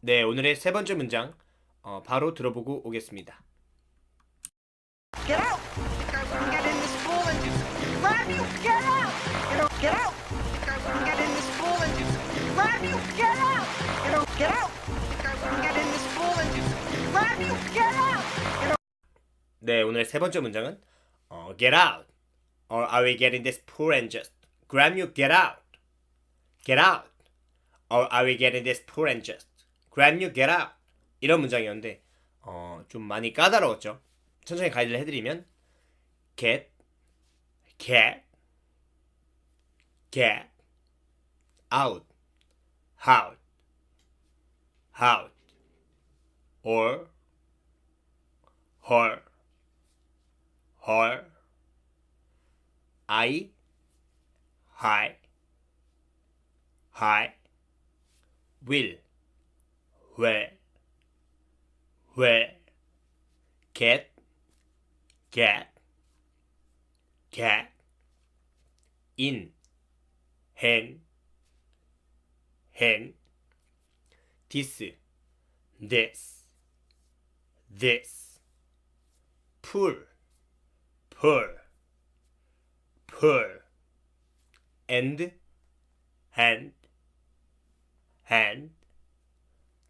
네, 오늘의 세 번째 문장 바로 들어보고 오겠습니다. Get out! Get in this pool and grab you! Get out! Get out! Get in this pool and grab you! Get out! Get out! Get in this pool and grab you! Get out! 네, 오늘의 세 번째 문장은 Get out, or I will get in this pool and just grab you. Get out, get out, or I will get in this pool and just grab you. Get out. 이런 문장이었는데 좀 많이 까다로웠죠. 천천히 가이드를 해드리면 get, get, get, out, out, out, or, her, her, I, hi, hi, will, where, get, get, get, in, hen, hen, this, this, this, pull, pull, pull, and, hand, hand,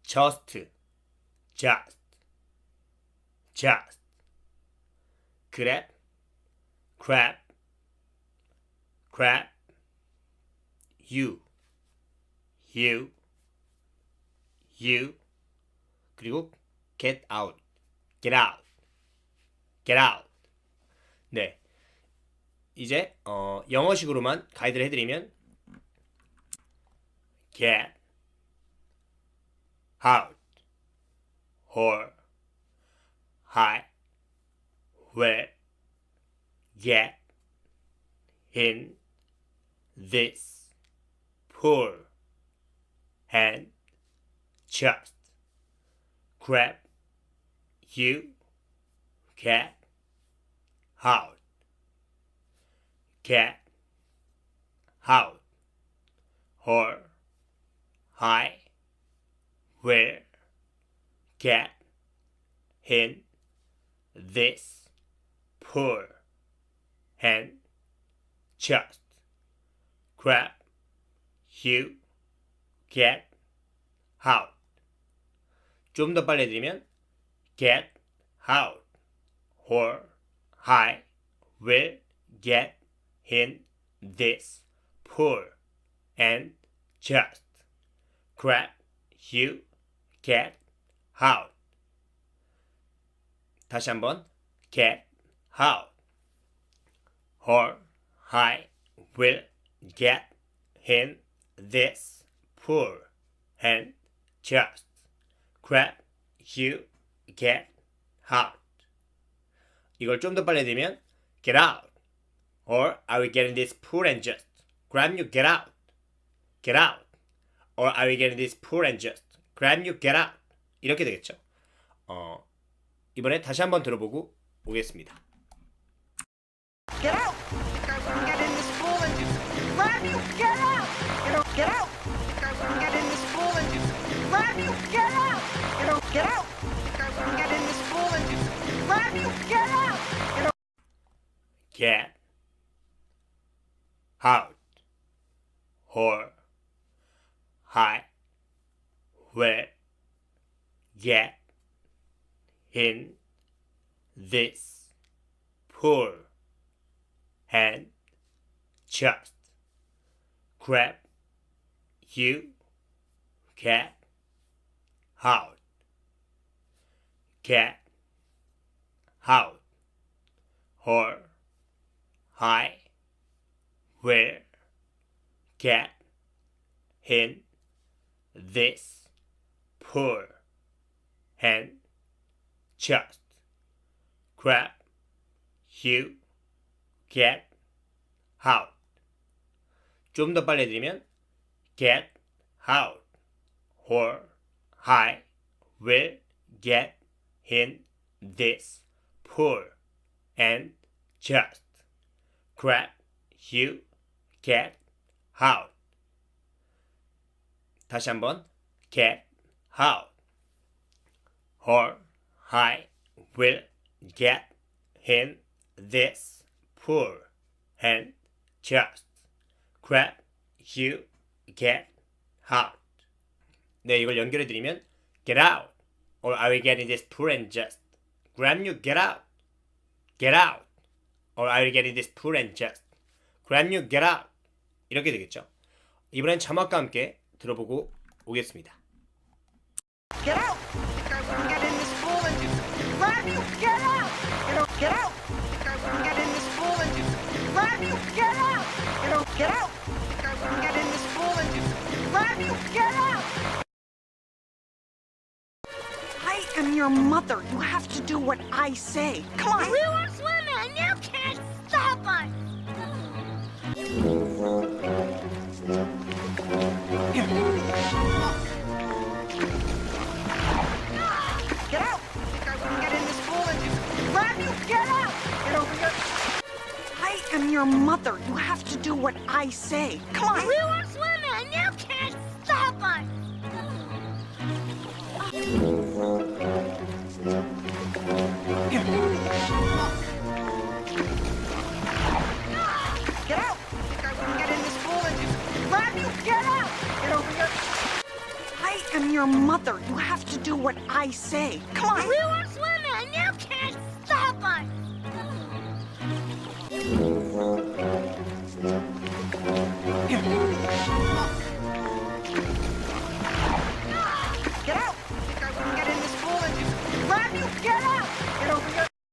just, just, just, grab, grab, grab, you, 그리고 get out, get out, get out. 네, 이제 영어식으로만 가이드를 해드리면 get out, or hi, where, get in this pool and just grab you. Get out, get out, or hi, where, get in this pool and just grab you. Get out. 좀 더 빨리 해드리면 get out, or I will get in this pool and just grab you. Get out. 다시 한번 get out, or I will get in this pool and just grab you. Get out. 이걸 좀 더 빨리 해드리면 get out, or I will get in this pool and just grab you. Get out, get out, or I will get in this pool and just grab you. Get out. 이렇게 되겠죠. 이번에 다시 한번 들어보고 오겠습니다. Get out! Get in this pool and grab you! Get out! Get out! Get in this pool and grab you! Get out! Get out! Get in this pool and grab you! Get out! Get out, or I will get in this pool and just grab you. Get out, get out, or I will get in this pool and just grab you. Get out. 좀 더 빨리 해드리면 get out, or I will get in this pool and just grab you. Get out. 다시 한번 get out, or I will get in this pool and just grab you get out. 네, 이걸 연결해 드리면 get out, or I will get in this pool and just grab you get out, or I will get in this pool and just grab you get out. 이렇게 되겠죠. 이번엔 자막과 함께 들어보고 오겠습니다. Get out! I wouldn't get in this pool and just grab you! Get out! Get out! I wouldn't get in this pool and just grab you! Get out! Get out! I wouldn't get in this pool and just grab you! Get out! I am your mother. You have to do what I say. Come on. We were swimming. You can't stop us. Get out! I wouldn't get in this pool and just grab you! Get out! Get over here! I am your mother. You have to do what I say. Come on! We were swimming. You can't stop us. Get out! I wouldn't get in this pool and just grab you! Get out! Get over here! I am your mother. You have to do what I say. Come on! We were swimming.